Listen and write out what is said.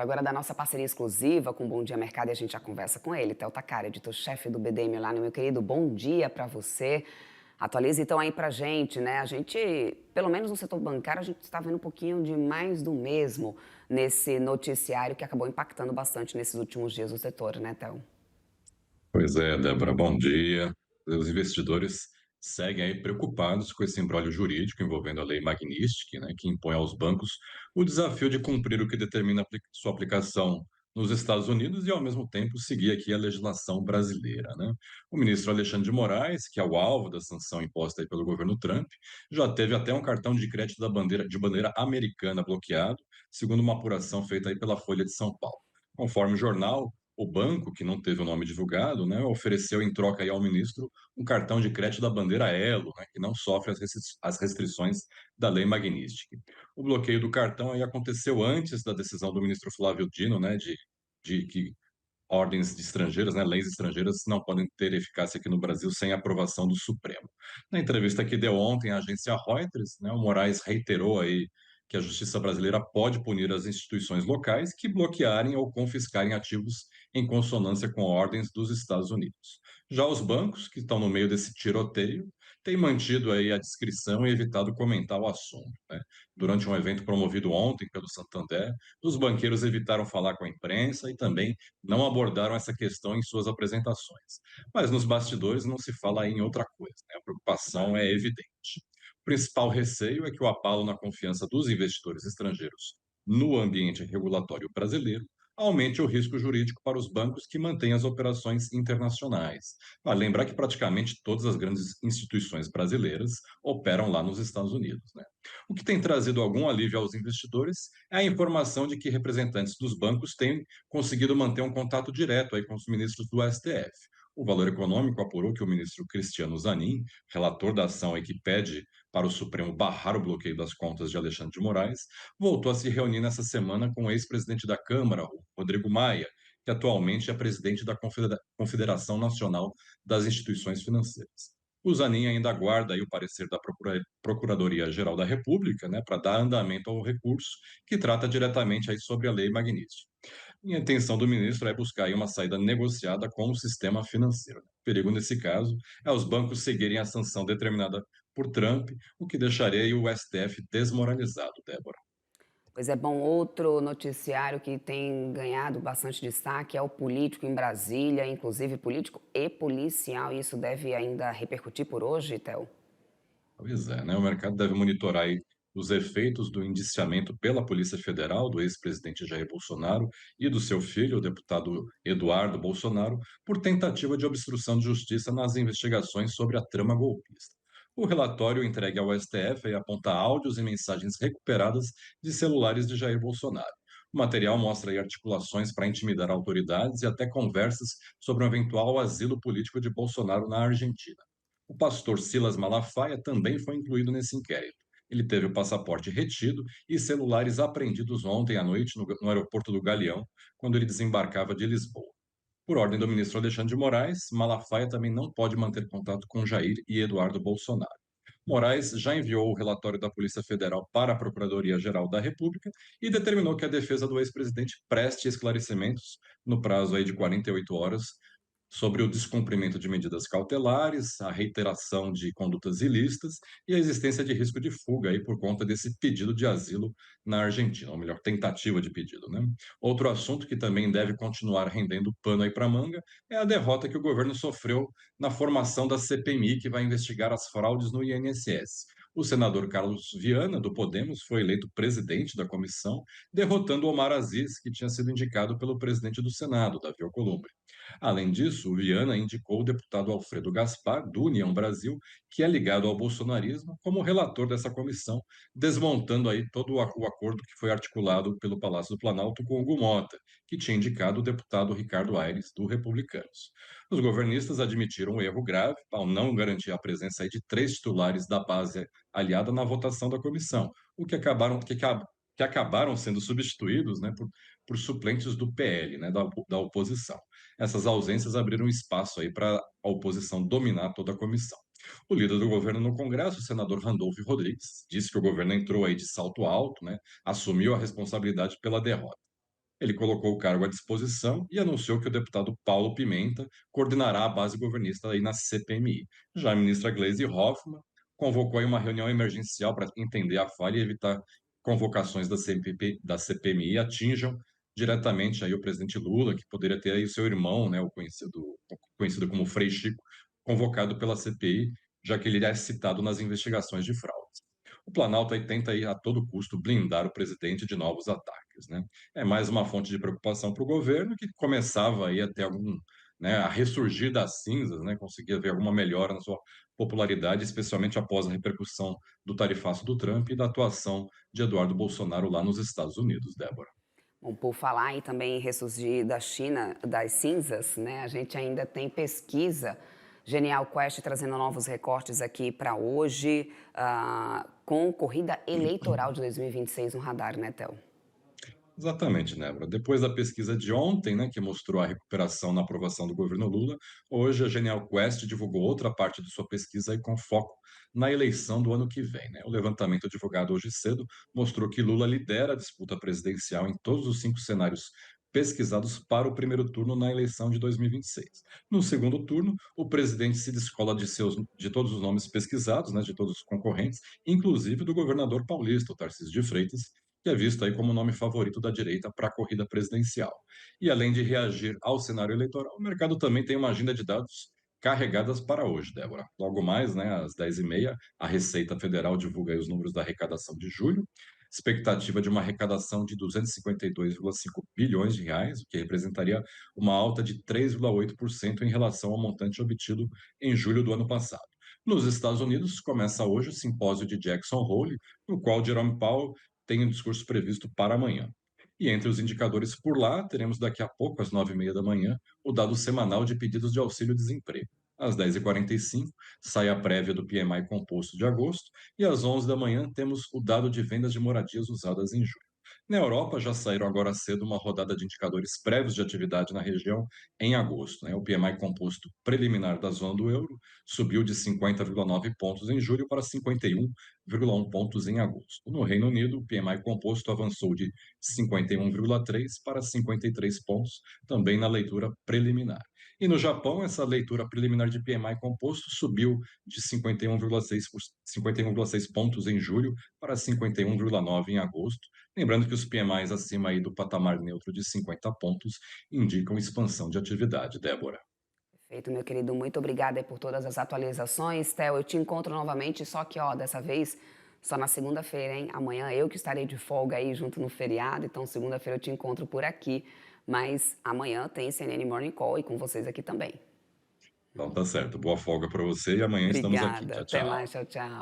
Hora agora da nossa parceria exclusiva com Bom Dia Mercado e a gente já conversa com ele, Théo Taccari, editor-chefe do BDM Milano. Meu querido, bom dia para você. Atualize então aí pra gente, né? A gente, pelo menos no setor bancário, a gente está vendo um pouquinho de mais do mesmo nesse noticiário que acabou impactando bastante nesses últimos dias o setor, né, Théo? Pois é, Débora, bom dia. Os investidores seguem aí preocupados com esse imbróglio jurídico envolvendo a lei Magnitsky, né, que impõe aos bancos o desafio de cumprir o que determina sua aplicação nos Estados Unidos e, ao mesmo tempo, seguir aqui a legislação brasileira, né? O ministro Alexandre de Moraes, que é o alvo da sanção imposta aí pelo governo Trump, já teve até um cartão de crédito de bandeira americana bloqueado, segundo uma apuração feita aí pela Folha de São Paulo. Conforme o jornal, o banco, que não teve o nome divulgado, né, ofereceu em troca aí ao ministro um cartão de crédito da bandeira Elo, né, que não sofre as restrições da lei Magnitsky. O bloqueio do cartão aí aconteceu antes da decisão do ministro Flávio Dino, né, de que ordens de estrangeiras, né, leis estrangeiras não podem ter eficácia aqui no Brasil sem aprovação do Supremo. Na entrevista que deu ontem à agência Reuters, né, o Moraes reiterou aí que a justiça brasileira pode punir as instituições locais que bloquearem ou confiscarem ativos em consonância com ordens dos Estados Unidos. Já os bancos, que estão no meio desse tiroteio, têm mantido aí a discrição e evitado comentar o assunto, né? Durante um evento promovido ontem pelo Santander, os banqueiros evitaram falar com a imprensa e também não abordaram essa questão em suas apresentações. Mas nos bastidores não se fala em outra coisa, né? A preocupação é evidente. O principal receio é que o abalo na confiança dos investidores estrangeiros no ambiente regulatório brasileiro aumente o risco jurídico para os bancos que mantêm as operações internacionais. Vale lembrar que praticamente todas as grandes instituições brasileiras operam lá nos Estados Unidos, né? O que tem trazido algum alívio aos investidores é a informação de que representantes dos bancos têm conseguido manter um contato direto aí com os ministros do STF. O Valor Econômico apurou que o ministro Cristiano Zanin, relator da ação aí que pede para o Supremo barrar o bloqueio das contas de Alexandre de Moraes, voltou a se reunir nessa semana com o ex-presidente da Câmara, o Rodrigo Maia, que atualmente é presidente da Confederação Nacional das Instituições Financeiras. O Zanin ainda aguarda aí o parecer da Procuradoria-Geral da República, né, para dar andamento ao recurso que trata diretamente aí sobre a Lei Magnitsky. E a intenção do ministro é buscar aí uma saída negociada com o sistema financeiro. O perigo nesse caso é os bancos seguirem a sanção determinada por Trump, o que deixaria aí o STF desmoralizado, Débora. Pois é, bom, outro noticiário que tem ganhado bastante destaque é o político em Brasília, inclusive político e policial, e isso deve ainda repercutir por hoje, Théo? Pois é, né? O mercado deve monitorar aí os efeitos do indiciamento pela Polícia Federal do ex-presidente Jair Bolsonaro e do seu filho, o deputado Eduardo Bolsonaro, por tentativa de obstrução de justiça nas investigações sobre a trama golpista. O relatório entregue ao STF aí aponta áudios e mensagens recuperadas de celulares de Jair Bolsonaro. O material mostra aí articulações para intimidar autoridades e até conversas sobre um eventual asilo político de Bolsonaro na Argentina. O pastor Silas Malafaia também foi incluído nesse inquérito. Ele teve o passaporte retido e celulares apreendidos ontem à noite no aeroporto do Galeão, quando ele desembarcava de Lisboa. Por ordem do ministro Alexandre de Moraes, Malafaia também não pode manter contato com Jair e Eduardo Bolsonaro. Moraes já enviou o relatório da Polícia Federal para a Procuradoria-Geral da República e determinou que a defesa do ex-presidente preste esclarecimentos no prazo aí de 48 horas sobre o descumprimento de medidas cautelares, a reiteração de condutas ilícitas e a existência de risco de fuga aí por conta desse pedido de asilo na Argentina, ou melhor, tentativa de pedido, né? Outro assunto que também deve continuar rendendo pano aí para manga é a derrota que o governo sofreu na formação da CPMI que vai investigar as fraudes no INSS. O senador Carlos Viana, do Podemos, foi eleito presidente da comissão, derrotando Omar Aziz, que tinha sido indicado pelo presidente do Senado, Davi Alcolumbre. Além disso, o Viana indicou o deputado Alfredo Gaspar, do União Brasil, que é ligado ao bolsonarismo, como relator dessa comissão, desmontando aí todo o acordo que foi articulado pelo Palácio do Planalto com Hugo Mota, que tinha indicado o deputado Ricardo Aires, do Republicanos. Os governistas admitiram um erro grave ao não garantir a presença aí de três titulares da base aliada na votação da comissão, o que acabaram sendo substituídos, né, por suplentes do PL, né, da oposição. Essas ausências abriram espaço aí para a oposição dominar toda a comissão. O líder do governo no Congresso, o senador Randolph Rodrigues, disse que o governo entrou aí de salto alto, né, assumiu a responsabilidade pela derrota. Ele colocou o cargo à disposição e anunciou que o deputado Paulo Pimenta coordenará a base governista aí na CPMI. Já a ministra Gleisi Hoffmann convocou aí uma reunião emergencial para entender a falha e evitar convocações da CPMI atinjam diretamente aí o presidente Lula, que poderia ter aí o seu irmão, né, conhecido como Frei Chico, convocado pela CPI, já que ele é citado nas investigações de fraudes. O Planalto aí tenta aí a todo custo blindar o presidente de novos ataques, né? É mais uma fonte de preocupação para o governo que começava aí a ter algum, né, a ressurgir das cinzas, né? Conseguia ver alguma melhora na sua popularidade, especialmente após a repercussão do tarifaço do Trump e da atuação de Eduardo Bolsonaro lá nos Estados Unidos, Débora. Bom, por falar e também em ressurgir da China, das cinzas, né? A gente ainda tem pesquisa. Genial Quest trazendo novos recortes aqui para hoje, com corrida eleitoral de 2026 no radar, né, Théo? Exatamente, Nébora. Depois da pesquisa de ontem, né, que mostrou a recuperação na aprovação do governo Lula, hoje a Genial Quest divulgou outra parte de sua pesquisa aí com foco na eleição do ano que vem, né? O levantamento divulgado hoje cedo mostrou que Lula lidera a disputa presidencial em todos os 5 cenários pesquisados para o primeiro turno na eleição de 2026. No segundo turno, o presidente se descola de todos os nomes pesquisados, né, de todos os concorrentes, inclusive do governador paulista, o Tarcísio de Freitas, que é visto aí como o nome favorito da direita para a corrida presidencial. E além de reagir ao cenário eleitoral, o mercado também tem uma agenda de dados carregadas para hoje, Débora. Logo mais, né, às 10h30, a Receita Federal divulga aí os números da arrecadação de julho, expectativa de uma arrecadação de 252,5 bilhões de reais, o que representaria uma alta de 3,8% em relação ao montante obtido em julho do ano passado. Nos Estados Unidos, começa hoje o simpósio de Jackson Hole, no qual Jerome Powell tem um discurso previsto para amanhã. E entre os indicadores por lá, teremos daqui a pouco, às 9h30 da manhã, o dado semanal de pedidos de auxílio-desemprego. Às 10h45, sai a prévia do PMI composto de agosto, e às 11 da manhã temos o dado de vendas de moradias usadas em julho. Na Europa, já saíram agora cedo uma rodada de indicadores prévios de atividade na região em agosto, né? O PMI composto preliminar da zona do euro subiu de 50,9 pontos em julho para 51,1 pontos em agosto. No Reino Unido, o PMI composto avançou de 51,3 para 53 pontos, também na leitura preliminar. E no Japão, essa leitura preliminar de PMI composto subiu de 51,6 pontos em julho para 51,9 em agosto. Lembrando que os PMIs acima aí do patamar neutro de 50 pontos indicam expansão de atividade, Débora. Perfeito, meu querido. Muito obrigada aí por todas as atualizações. Theo, eu te encontro novamente, só que, ó, dessa vez só na segunda-feira, hein? Amanhã eu que estarei de folga aí junto no feriado, então segunda-feira eu te encontro por aqui. Mas amanhã tem CNN Morning Call e com vocês aqui também. Então tá certo. Boa folga para você e amanhã estamos aqui. Obrigada. Tchau, Até mais. tchau. Tchau, tchau.